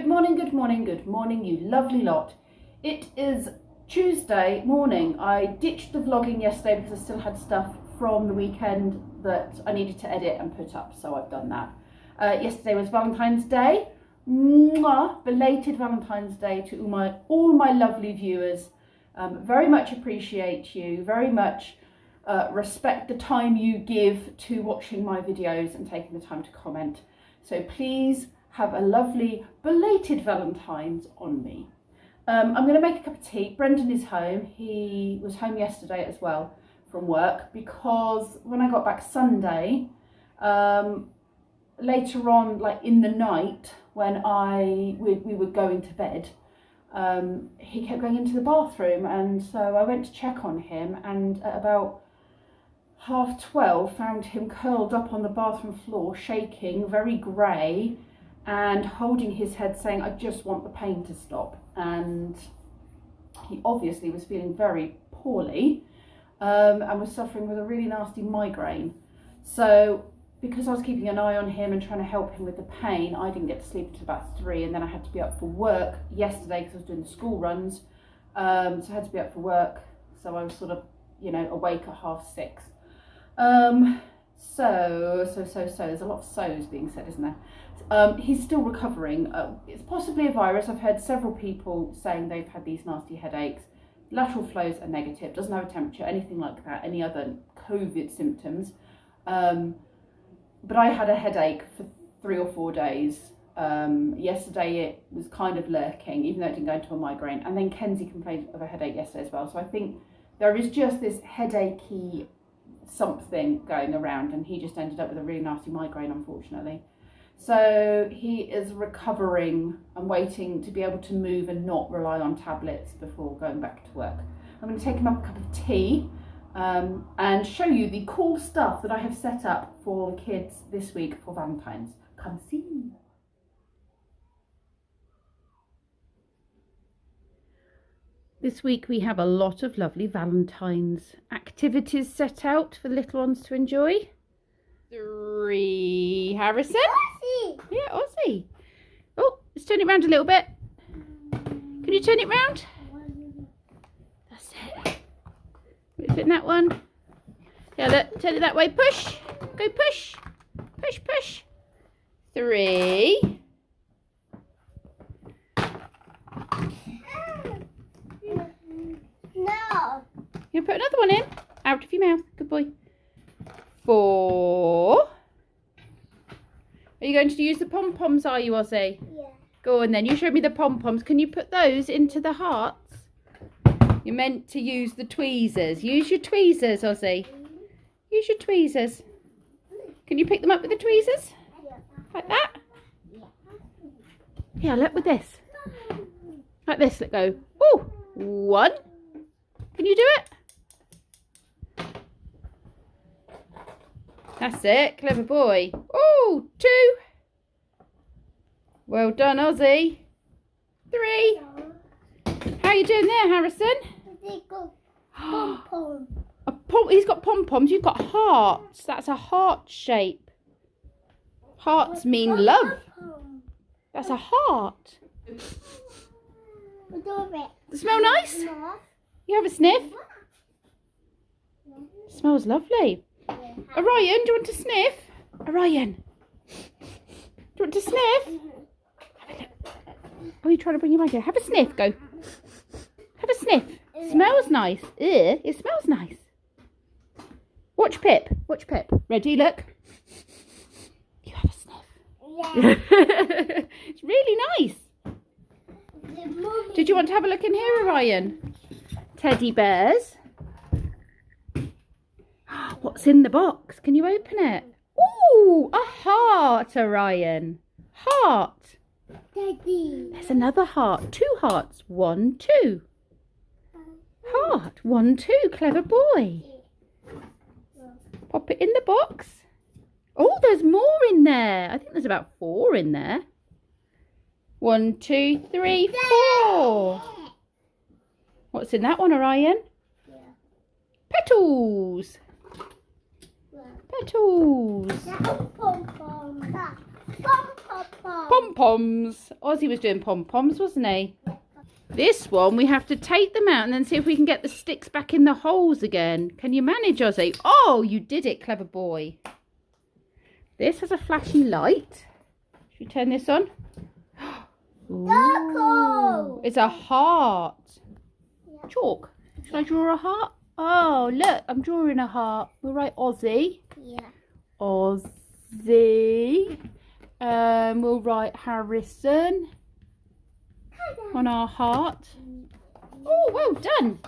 good morning, you lovely lot. It is Tuesday morning. I ditched the vlogging yesterday because I still had stuff from the weekend that I needed to edit and put up, so I've done that. Yesterday was Valentine's Day. Mwah! Belated Valentine's Day to all my lovely viewers. Very much appreciate you, very much respect the time you give to watching my videos and taking the time to comment. So please have a lovely belated Valentine's on me. I'm going to make a cup of tea. Brendan is home. He was home yesterday as well from work because when I got back Sunday, later on, like in the night when we were going to bed, he kept going into the bathroom, and so I went to check on him, and at about 12:30 found him curled up on the bathroom floor, shaking, very grey, and holding his head saying, "I just want the pain to stop." And he obviously was feeling very poorly and was suffering with a really nasty migraine. So because I was keeping an eye on him and trying to help him with the pain, I didn't get to sleep until about 3, and then I had to be up for work yesterday because I was doing the school runs. So I had to be up for work, so I was sort of, awake at 6:30. So there's a lot of so's being said, isn't there? He's still recovering. It's possibly a virus. I've heard several people saying they've had these nasty headaches. Lateral flows are negative, doesn't have a temperature, anything like that, any other COVID symptoms. But I had a headache for 3 or 4 days. Yesterday it was kind of lurking, even though it didn't go into a migraine. And then Kenzie complained of a headache yesterday as well. So I think there is just this headachy something going around, and he just ended up with a really nasty migraine, unfortunately. So he is recovering and waiting to be able to move and not rely on tablets before going back to work. I'm going to take him up a cup of tea and show you the cool stuff that I have set up for the kids this week for Valentine's. Come see. This week we have a lot of lovely Valentine's activities set out for the little ones to enjoy. 3, Harrison. Aussie. Yeah, Aussie. Oh, let's turn it round a little bit. Can you turn it round? That's it. Fit in that one. Yeah, look, turn it that way. Push. Go push. Push, push. 3. No. You put another one in. Out of your mouth. Good boy. 4. Are you going to use the pom-poms, are you, Ozzy? Yeah. Go on then. You showed me the pom-poms. Can you put those into the hearts? You're meant to use the tweezers. Use your tweezers, Ozzy. Use your tweezers. Can you pick them up with the tweezers? Like that? Yeah, look with this. Like this, let go. Oh, 1. Can you do it? That's it. Clever boy. Oh, 2. Well done, Ozzy. 3. How are you doing there, Harrison? Pom-pom. He's got pom-poms. You've got hearts. That's a heart shape. Hearts mean love. That's a heart. Does it smell nice? You have a sniff? Smells lovely. Orion, do you want to sniff? Orion, do you want to sniff? Oh, you're trying to bring your mic here. Have a sniff, go. Have a sniff. Smells nice. Ew, it smells nice. Watch Pip. Watch Pip. Ready, look. You have a sniff. Yeah. It's really nice. Did you want to have a look in here, Orion? Teddy bears. What's in the box? Can you open it? Ooh, a heart, Orion. Heart. Daddy. There's another heart. 2 hearts. 1, 2. Heart. 1, 2. Clever boy. Pop it in the box. Oh, there's more in there. I think there's about 4 in there. 1, 2, 3, 4. What's in that one, Orion? Petals. Petals. Pom-poms. Ozzy was doing pom-poms, wasn't he? This one, we have to take them out and then see if we can get the sticks back in the holes again. Can you manage, Ozzy? Oh, you did it, clever boy. This has a flashy light. Should we turn this on? Ooh, it's a heart. Yeah. Chalk. Should I draw a heart? Oh, look, I'm drawing a heart. We'll write Ozzy. Yeah. Ozzy. We'll write Harrison on our heart. Oh, well done.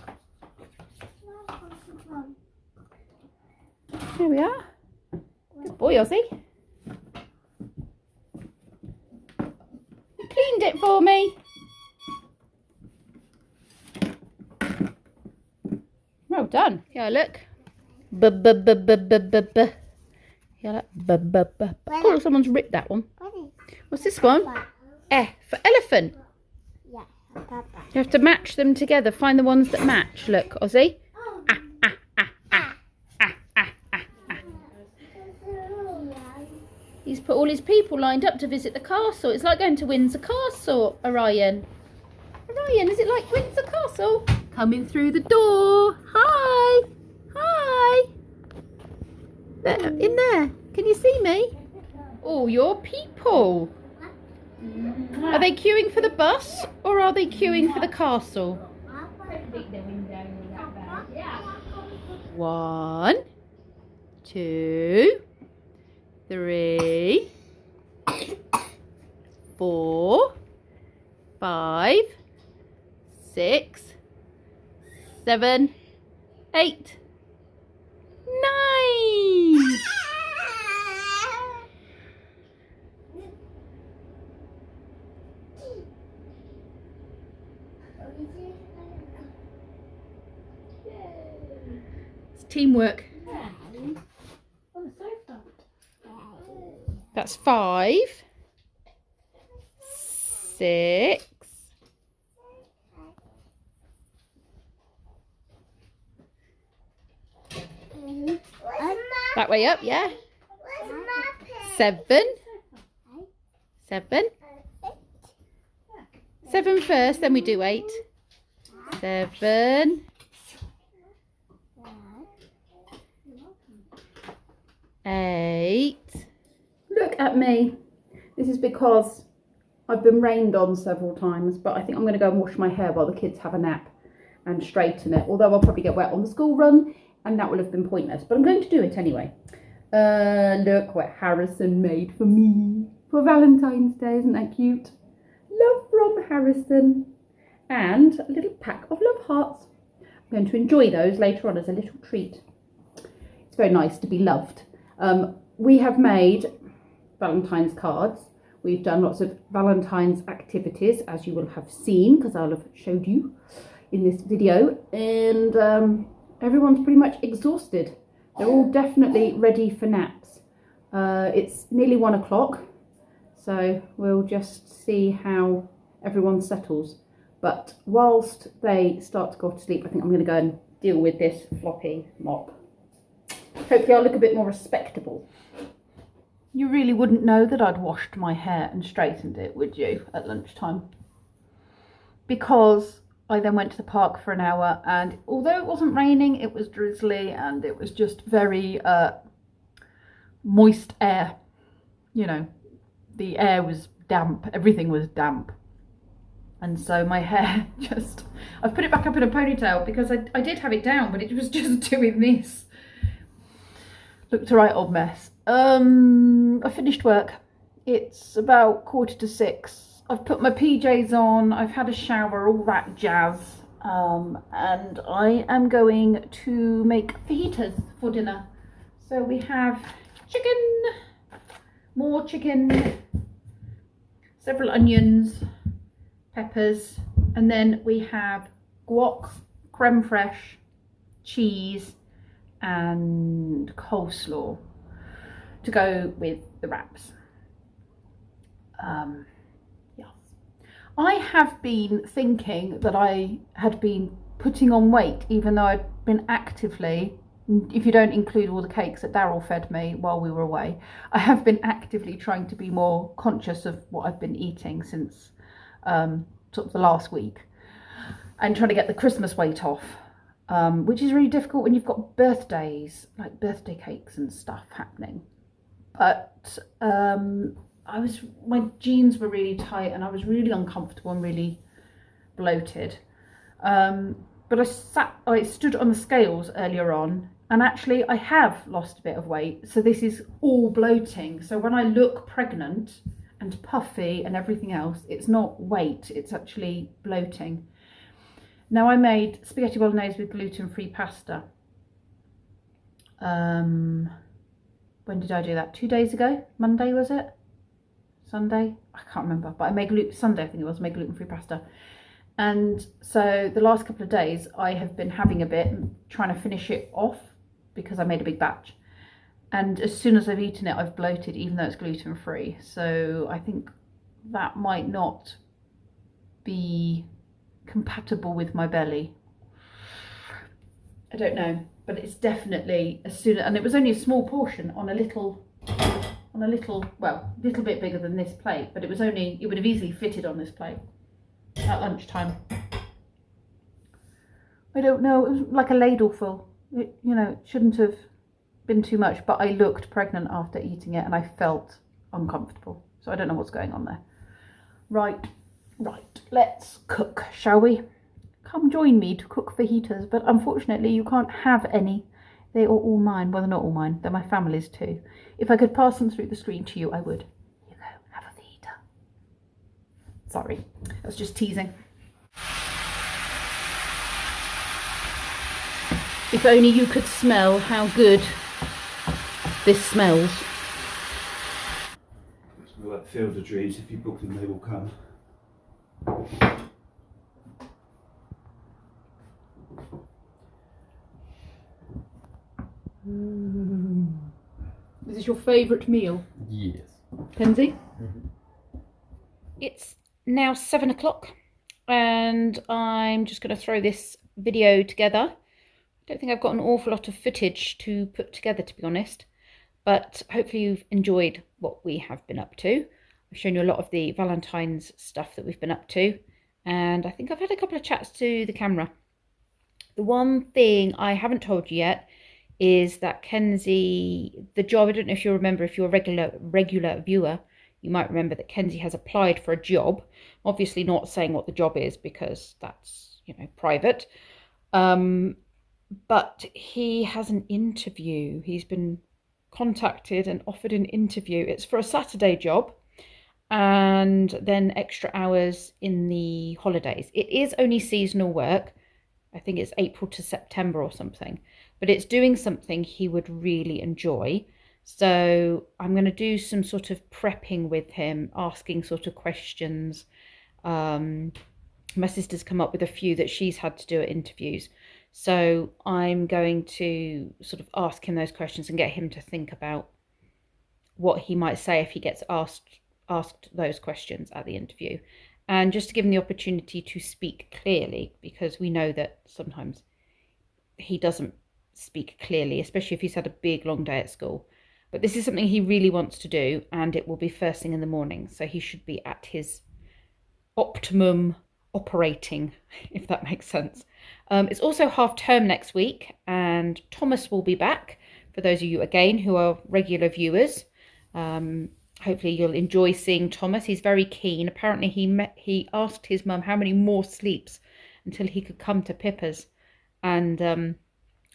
Here we are. Good boy, Ozzy. You cleaned it for me. Well done. Yeah, look. B-b-b-b-b-b-b. Yeah, look. Oh, someone's ripped that one. What's this one? For elephant. Yeah. You have to match them together. Find the ones that match. Look, Ozzy. He's put all his people lined up to visit the castle. It's like going to Windsor Castle, Orion. Orion, is it like Windsor Castle? Coming through the door. Hi. Hi. There, in there. Can you see me? Oh, your people. Are they queuing for the bus or are they queuing for the castle? 1, 2, 3, 4, 5, 6, 7, 8, 9. It's teamwork. That's 5, 6, that way up, yeah. 7, 7. 7 first, then we do 8. 7, 8. Look at me. This is because I've been rained on several times, but I think I'm going to go and wash my hair while the kids have a nap and straighten it. Although I'll probably get wet on the school run and that will have been pointless, but I'm going to do it anyway. Look what Harrison made for me for Valentine's Day. Isn't that cute? Love from Harrison. And a little pack of love hearts. I'm going to enjoy those later on as a little treat. It's very nice to be loved. We have made Valentine's cards. We've done lots of Valentine's activities, as you will have seen, because I'll have showed you in this video. And everyone's pretty much exhausted. They're all definitely ready for naps. It's nearly 1 o'clock, so we'll just see how everyone settles. But whilst they start to go to sleep, I think I'm going to go and deal with this floppy mop. Hopefully I'll look a bit more respectable. You really wouldn't know that I'd washed my hair and straightened it, would you, at lunchtime? Because I then went to the park for an hour, and although it wasn't raining, it was drizzly and it was just very moist air. You know, the air was damp, everything was damp. And so my hair just, I've put it back up in a ponytail because I did have it down, but it was just doing this. Looked a right old mess. I finished work. It's about 5:45. I've put my PJs on, I've had a shower, all that jazz. And I am going to make fajitas for dinner. So we have chicken, more chicken, several onions, peppers, and then we have guac, creme fraiche, cheese and coleslaw to go with the wraps. Yes. I have been thinking that I had been putting on weight, even though I'd been actively if you don't include all the cakes that Daryl fed me while we were away, I have been actively trying to be more conscious of what I've been eating since sort of the last week, and trying to get the Christmas weight off, which is really difficult when you've got birthdays, like birthday cakes and stuff happening. But my jeans were really tight and I was really uncomfortable and really bloated. But I stood on the scales earlier on, and actually I have lost a bit of weight. So this is all bloating. So when I look pregnant and puffy and everything else, it's not weight, it's actually bloating. Now, I made spaghetti bolognese with gluten-free pasta. When did I do that? 2 days ago? Monday, was it? Sunday? I can't remember, but I made Sunday, I think it was, made gluten-free pasta. And so the last couple of days I have been having a bit, trying to finish it off because I made a big batch. And as soon as I've eaten it, I've bloated, even though it's gluten-free. So I think that might not be compatible with my belly. I don't know, but it's definitely and it was only a small portion on a little, well, a little bit bigger than this plate, but it would have easily fitted on this plate at lunchtime. I don't know, it was like a ladle full. It shouldn't have been too much, but I looked pregnant after eating it and I felt uncomfortable. So I don't know what's going on there. Right, let's cook, shall we? Come join me to cook fajitas, but unfortunately you can't have any. They are all mine. Well, they're not all mine, they're my family's too. If I could pass them through the screen to you, I would. Here you go, have a fajita. Sorry, I was just teasing. If only you could smell how good this smells. It's like Field of Dreams, if you book them they will come. Is this your favourite meal? Yes. Kenzie? Mm-hmm. It's now 7 o'clock and I'm just going to throw this video together. I don't think I've got an awful lot of footage to put together, to be honest, but hopefully you've enjoyed what we have been up to. I've shown you a lot of the Valentine's stuff that we've been up to, and I think I've had a couple of chats to the camera. The one thing I haven't told you yet is that Kenzie, the job, I don't know if you remember, if you're a regular viewer, you might remember that Kenzie has applied for a job. Obviously not saying what the job is because that's, private. But he has an interview. He's been contacted and offered an interview. It's for a Saturday job and then extra hours in the holidays. It is only seasonal work. I think it's April to September or something, but it's doing something he would really enjoy. So I'm going to do some sort of prepping with him, asking sort of questions. My sister's come up with a few that she's had to do at interviews. So I'm going to sort of ask him those questions and get him to think about what he might say if he gets asked those questions at the interview. And just to give him the opportunity to speak clearly, because we know that sometimes he doesn't speak clearly, especially if he's had a big, long day at school. But this is something he really wants to do, and it will be first thing in the morning. So he should be at his optimum operating, if that makes sense. It's also half term next week, and Thomas will be back. For those of you, again, who are regular viewers, hopefully you'll enjoy seeing Thomas. He's very keen. Apparently he asked his mum how many more sleeps until he could come to Pippa's, and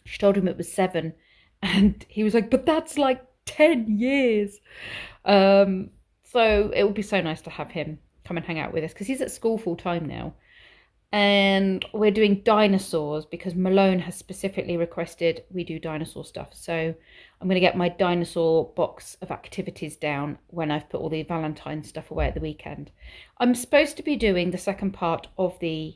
she told him it was 7, and he was like, but that's like 10 years. So it would be so nice to have him come and hang out with us, because he's at school full time now. And we're doing dinosaurs because Malone has specifically requested we do dinosaur stuff. So I'm going to get my dinosaur box of activities down when I've put all the Valentine stuff away at the weekend. I'm supposed to be doing the second part of the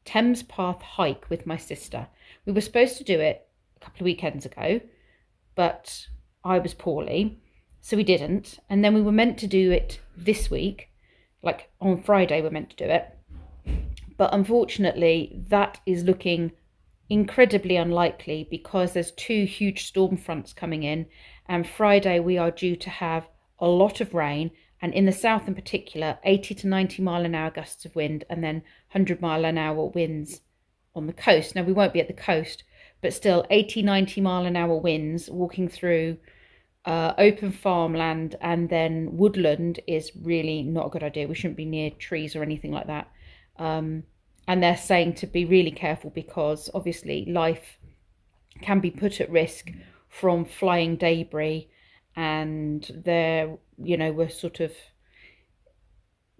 Thames Path hike with my sister. We were supposed to do it a couple of weekends ago, but I was poorly, so we didn't. And then we were meant to do it this week, like on Friday we're meant to do it. But unfortunately, that is looking incredibly unlikely because there's two huge storm fronts coming in, and Friday we are due to have a lot of rain, and in the south in particular 80 to 90 mile an hour gusts of wind, and then 100 mile an hour winds on the coast. Now we won't be at the coast, but still 80 90 mile an hour winds walking through open farmland and then woodland is really not a good idea. We shouldn't be near trees or anything like that. And they're saying to be really careful because obviously life can be put at risk from flying debris, and there, we're sort of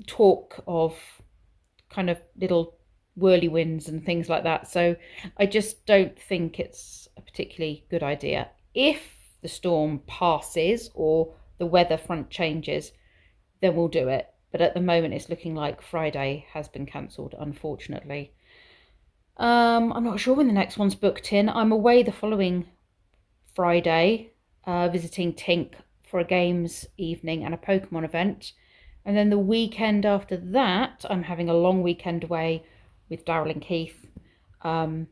talk of kind of little whirlywinds and things like that. So I just don't think it's a particularly good idea. If the storm passes or the weather front changes, then we'll do it. But at the moment, it's looking like Friday has been cancelled, unfortunately. I'm not sure when the next one's booked in. I'm away the following Friday, visiting Tink for a games evening and a Pokemon event. And then the weekend after that, I'm having a long weekend away with Daryl and Keith, from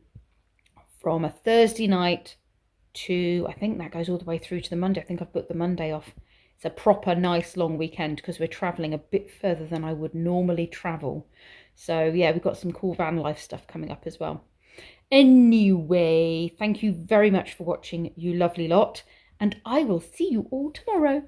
a Thursday night to, I think that goes all the way through to the Monday. I think I've booked the Monday off. It's a proper nice long weekend because we're travelling a bit further than I would normally travel. So yeah, we've got some cool van life stuff coming up as well. Anyway, thank you very much for watching, you lovely lot, and I will see you all tomorrow.